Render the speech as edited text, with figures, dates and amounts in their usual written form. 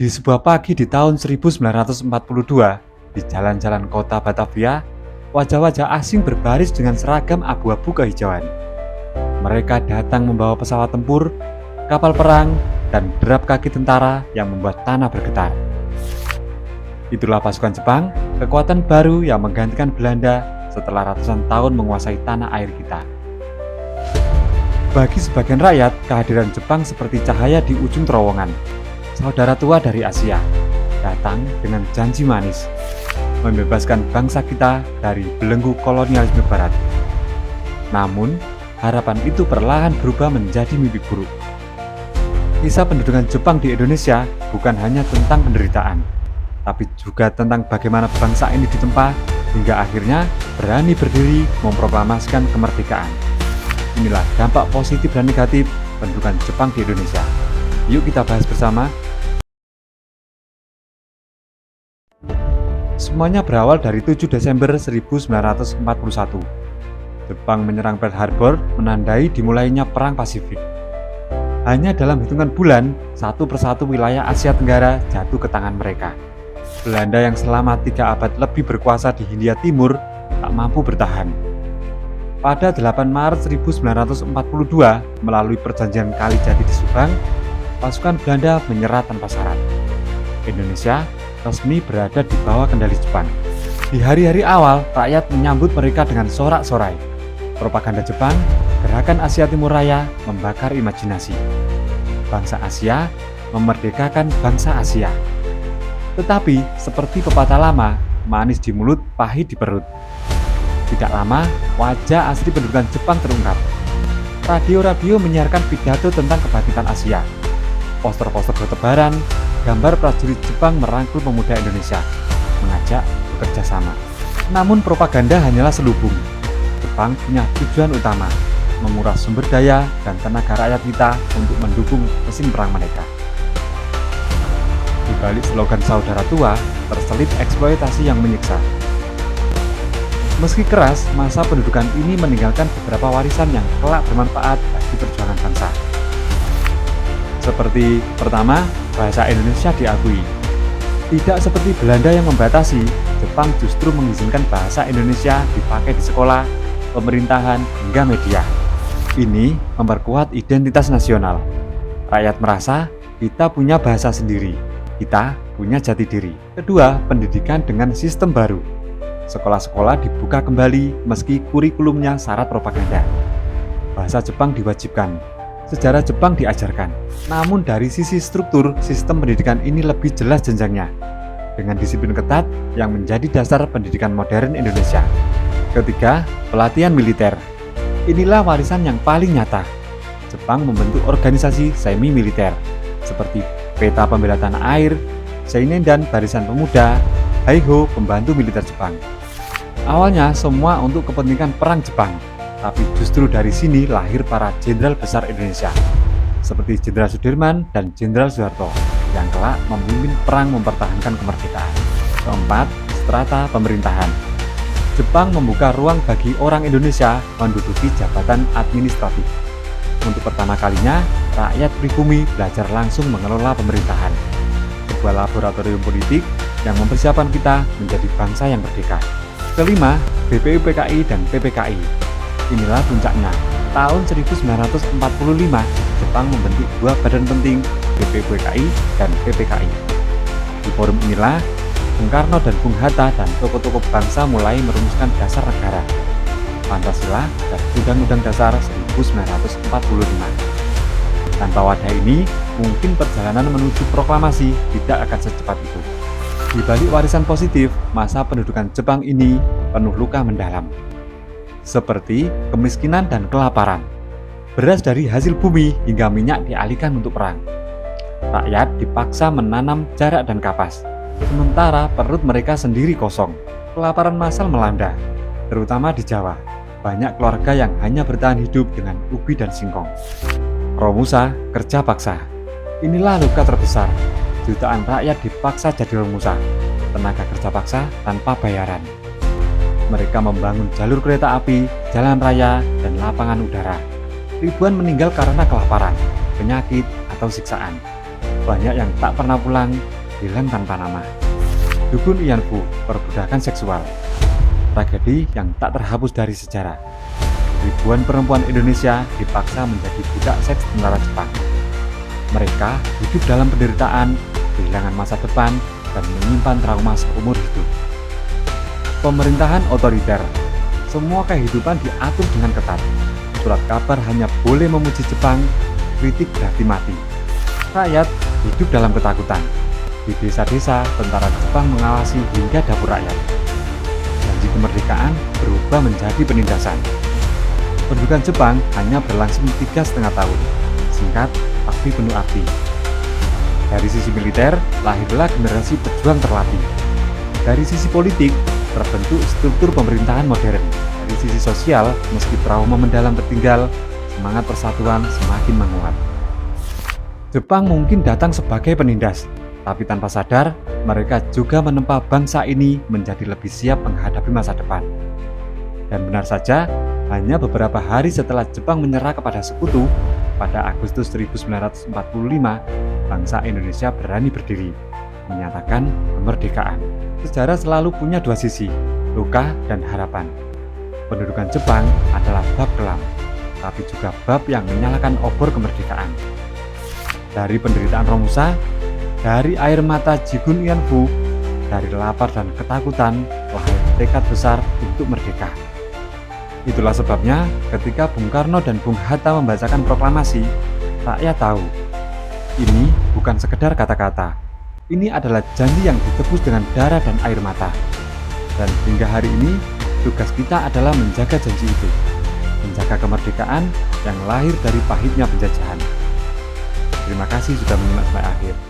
Di sebuah pagi di tahun 1942, di jalan-jalan kota Batavia, wajah-wajah asing berbaris dengan seragam abu-abu kehijauan. Mereka datang membawa pesawat tempur, kapal perang, dan derap kaki tentara yang membuat tanah bergetar. Itulah pasukan Jepang, kekuatan baru yang menggantikan Belanda setelah ratusan tahun menguasai tanah air kita. Bagi sebagian rakyat, kehadiran Jepang seperti cahaya di ujung terowongan. Saudara tua dari Asia datang dengan janji manis, membebaskan bangsa kita dari belenggu kolonialisme Barat. Namun, harapan itu perlahan berubah menjadi mimpi buruk. Kisah pendudukan Jepang di Indonesia bukan hanya tentang penderitaan, tapi juga tentang bagaimana bangsa ini ditempa hingga akhirnya berani berdiri memproklamasikan kemerdekaan. Inilah dampak positif dan negatif pendudukan Jepang di Indonesia. Yuk kita bahas bersama. Semuanya berawal dari 7 Desember 1941. Jepang menyerang Pearl Harbor menandai dimulainya Perang Pasifik. Hanya dalam hitungan bulan, satu persatu wilayah Asia Tenggara jatuh ke tangan mereka. Belanda yang selama 3 abad lebih berkuasa di Hindia Timur tak mampu bertahan. Pada 8 Maret 1942, melalui perjanjian Kalijati di Subang, pasukan Belanda menyerah tanpa syarat. Indonesia resmi berada di bawah kendali Jepang. Di hari-hari awal, rakyat menyambut mereka dengan sorak-sorai. Propaganda Jepang, Gerakan Asia Timur Raya membakar imajinasi. Bangsa Asia memerdekakan bangsa Asia. Tetapi, seperti pepatah lama, manis di mulut, pahit di perut. Tidak lama, wajah asli pendudukan Jepang terungkap. Radio-radio menyiarkan pidato tentang kebangkitan Asia. Poster-poster bertebaran, gambar prajurit Jepang merangkul pemuda Indonesia, mengajak bekerja sama. Namun propaganda hanyalah selubung. Jepang punya tujuan utama, menguras sumber daya dan tenaga rakyat kita untuk mendukung mesin perang mereka. Di balik slogan saudara tua, terselip eksploitasi yang menyiksa. Meski keras, masa pendudukan ini meninggalkan beberapa warisan yang kelak bermanfaat bagi perjuangan bangsa. Seperti pertama, bahasa Indonesia diakui. Tidak seperti Belanda yang membatasi, Jepang justru mengizinkan bahasa Indonesia dipakai di sekolah, pemerintahan, hingga media. Ini memperkuat identitas nasional. Rakyat merasa kita punya bahasa sendiri, kita punya jati diri. Kedua, pendidikan dengan sistem baru. Sekolah-sekolah dibuka kembali meski kurikulumnya syarat propaganda. Bahasa Jepang diwajibkan. Sejarah Jepang diajarkan. Namun dari sisi struktur, sistem pendidikan ini lebih jelas jenjangnya, dengan disiplin ketat yang menjadi dasar pendidikan modern Indonesia. Ketiga, pelatihan militer. Inilah warisan yang paling nyata. Jepang membentuk organisasi semi-militer, seperti Peta Pembela Tanah Air, Seinen dan Barisan Pemuda, Haiho, pembantu militer Jepang. Awalnya semua untuk kepentingan perang Jepang, tapi justru dari sini lahir para jenderal besar Indonesia, seperti Jenderal Sudirman dan Jenderal Soeharto, yang kelak memimpin perang mempertahankan kemerdekaan. Keempat, strata pemerintahan. Jepang membuka ruang bagi orang Indonesia menduduki jabatan administratif. Untuk pertama kalinya, rakyat pribumi belajar langsung mengelola pemerintahan. Sebuah laboratorium politik yang mempersiapkan kita menjadi bangsa yang merdeka. Kelima, BPUPKI dan PPKI. Inilah puncaknya. Tahun 1945, Jepang membentuk 2 badan penting, BPUPKI dan PPKI. Di forum inilah, Bung Karno dan Bung Hatta dan tokoh-tokoh bangsa mulai merumuskan dasar negara, Pancasila dan Undang-Undang Dasar 1945. Tanpa wadah ini, mungkin perjalanan menuju proklamasi tidak akan secepat itu. Di balik warisan positif, masa pendudukan Jepang ini penuh luka mendalam. Seperti kemiskinan dan kelaparan. Beras dari hasil bumi hingga minyak dialihkan untuk perang. Rakyat dipaksa menanam jarak dan kapas, sementara perut mereka sendiri kosong. Kelaparan massal melanda, terutama di Jawa. Banyak keluarga yang hanya bertahan hidup dengan ubi dan singkong. Romusa, kerja paksa. Inilah luka terbesar. Jutaan rakyat dipaksa jadi romusa, tenaga kerja paksa tanpa bayaran. Mereka membangun jalur kereta api, jalan raya, dan lapangan udara. Ribuan meninggal karena kelaparan, penyakit, atau siksaan. banyak yang tak pernah pulang, hilang tanpa nama. Dugun Ian Fu, perbudakan seksual. Tragedi yang tak terhapus dari sejarah. Ribuan perempuan Indonesia dipaksa menjadi budak seks tentara Jepang. Mereka hidup dalam penderitaan, kehilangan masa depan, dan menyimpan trauma seumur hidup. Pemerintahan otoriter. Semua kehidupan diatur dengan ketat. Surat kabar hanya boleh memuji Jepang, kritik berarti mati. Rakyat hidup dalam ketakutan. Di desa-desa, tentara Jepang mengawasi hingga dapur rakyat. Janji kemerdekaan berubah menjadi penindasan. Pendudukan Jepang hanya berlangsung 3,5 tahun. Singkat, tapi penuh arti. Dari sisi militer, lahirlah generasi pejuang terlatih. Dari sisi politik, terbentuk struktur pemerintahan modern. Dari sisi sosial, meski trauma mendalam tertinggal, semangat persatuan semakin menguat. Jepang mungkin datang sebagai penindas, tapi tanpa sadar, mereka juga menempa bangsa ini menjadi lebih siap menghadapi masa depan. Dan benar saja, hanya beberapa hari setelah Jepang menyerah kepada sekutu, pada Agustus 1945, bangsa Indonesia berani berdiri, menyatakan kemerdekaan. Sejarah selalu punya dua sisi, luka dan harapan. Pendudukan Jepang adalah bab kelam, tapi juga bab yang menyalakan obor kemerdekaan. Dari penderitaan Romusa, dari air mata Jigun Ian Fu, dari lapar dan ketakutan, lahir tekad besar untuk merdeka. Itulah sebabnya ketika Bung Karno dan Bung Hatta membacakan proklamasi, rakyat tahu, ini bukan sekedar kata-kata. Ini adalah janji yang ditebus dengan darah dan air mata. Dan hingga hari ini, tugas kita adalah menjaga janji itu. Menjaga kemerdekaan yang lahir dari pahitnya penjajahan. Terima kasih sudah menyimak sampai akhir.